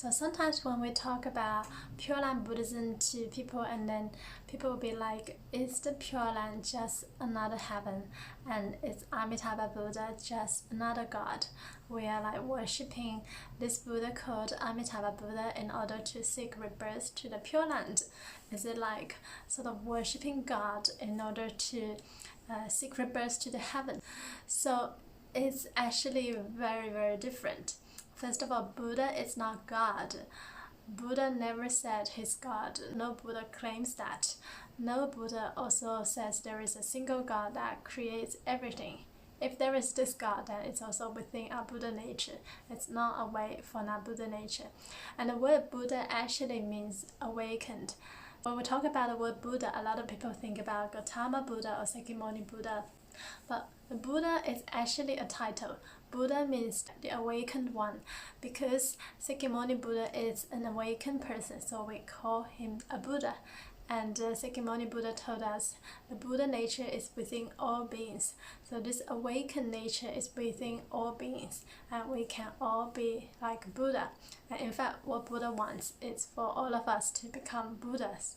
So sometimes when we talk about Pure Land Buddhism to people, and then people will be like, is the Pure Land just another heaven? And is Amitabha Buddha just another god? We are like worshipping this Buddha called Amitabha Buddha in order to seek rebirth to the Pure Land. Is it like sort of worshipping God in order to seek rebirth to the heaven? So it's actually very, very different. First of all, Buddha is not God. Buddha never said he's God. No Buddha claims that. No Buddha also says there is a single God that creates everything. If there is this God, then it's also within our Buddha nature. It's not away from our Buddha nature. And the word Buddha actually means awakened. When we talk about the word Buddha, a lot of people think about Gautama Buddha or Shakyamuni Buddha. But the Buddha is actually a title. Buddha means the awakened one, because Shakyamuni Buddha is an awakened person, so we call him a Buddha. And Shakyamuni Buddha told us the Buddha nature is within all beings. So this awakened nature is within all beings, and we can all be like Buddha. And in fact, what Buddha wants is for all of us to become Buddhas.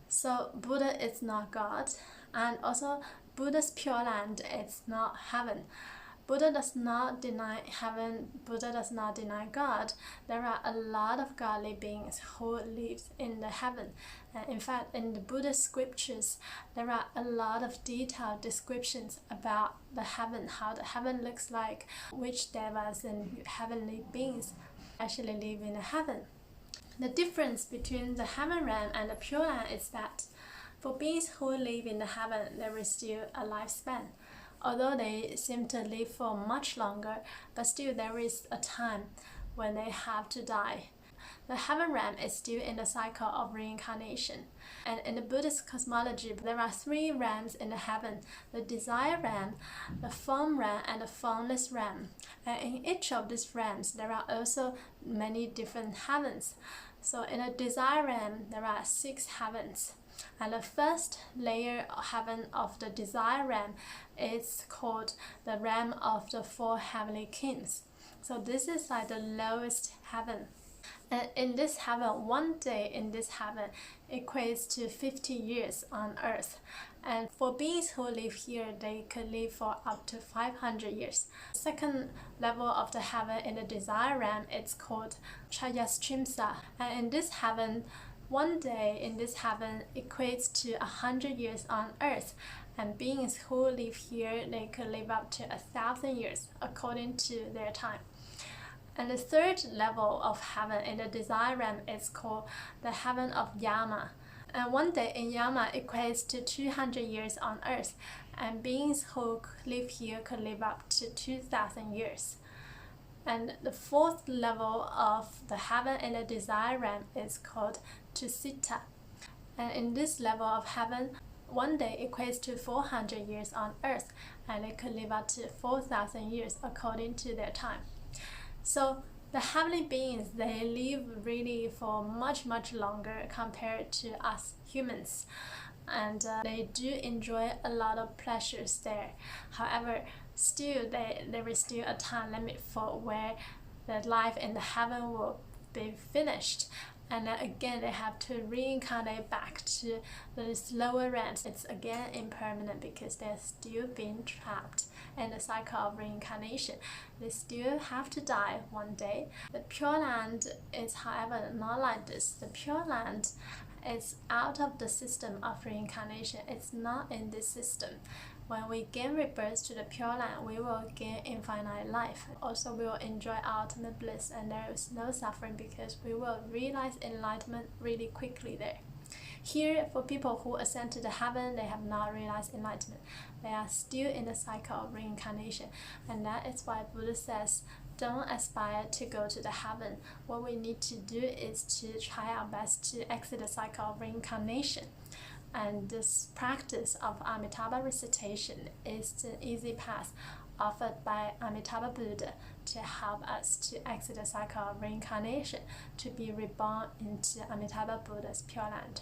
So Buddha is not God, and also Buddha's Pure Land is not heaven. Buddha does not deny heaven. Buddha does not deny God. There are a lot of godly beings who live in the heaven. In fact, in the Buddhist scriptures, there are a lot of detailed descriptions about the heaven, how the heaven looks like, which devas and heavenly beings actually live in the heaven. The difference between the heaven realm and the Pure Land is that for beings who live in the heaven, there is still a lifespan. Although they seem to live for much longer, but still there is a time when they have to die. The heaven realm is still in the cycle of reincarnation. And in the Buddhist cosmology, there are three realms in the heaven: the desire realm, the form realm, and the formless realm. And in each of these realms, there are also many different heavens. So in the desire realm, there are 6 heavens. And the first layer of heaven of the desire realm is called the realm of the 4 heavenly kings. So this is like the lowest heaven. And in this heaven, one day in this heaven equates to 50 years on earth. And for beings who live here, they could live for up to 500 years. Second level of the heaven in the desire realm, it's called Chayastrimsa. And in this heaven, one day in this heaven equates to 100 years on earth, and beings who live here, they could live up to 1,000 years according to their time. And the third level of heaven in the desire realm is called the heaven of Yama. And one day in Yama equates to 200 years on earth, and beings who live here could live up to 2,000 years. And the fourth level of the heaven in the desire realm is called Tusita. And in this level of heaven, one day equates to 400 years on earth, and they could live up to 4,000 years according to their time. So the heavenly beings, they live really for much, much longer compared to us humans. And they do enjoy a lot of pleasures there. However, still there is still a time limit for where the life in the heaven will be finished. And then again, they have to reincarnate back to those lower realms. It's again impermanent because they're still being trapped in the cycle of reincarnation. They still have to die one day. The Pure Land is, however, not like this. The Pure Land is out of the system of reincarnation. It's not in this system. When we gain rebirth to the Pure Land, we will gain infinite life. Also, we will enjoy ultimate bliss, and there is no suffering because we will realize enlightenment really quickly there. Here, for people who ascend to the heaven, they have not realized enlightenment. They are still in the cycle of reincarnation, and that is why Buddha says, don't aspire to go to the heaven. What we need to do is to try our best to exit the cycle of reincarnation. And this practice of Amitabha recitation is the easy path offered by Amitabha Buddha to help us to exit the cycle of reincarnation, to be reborn into Amitabha Buddha's Pure Land.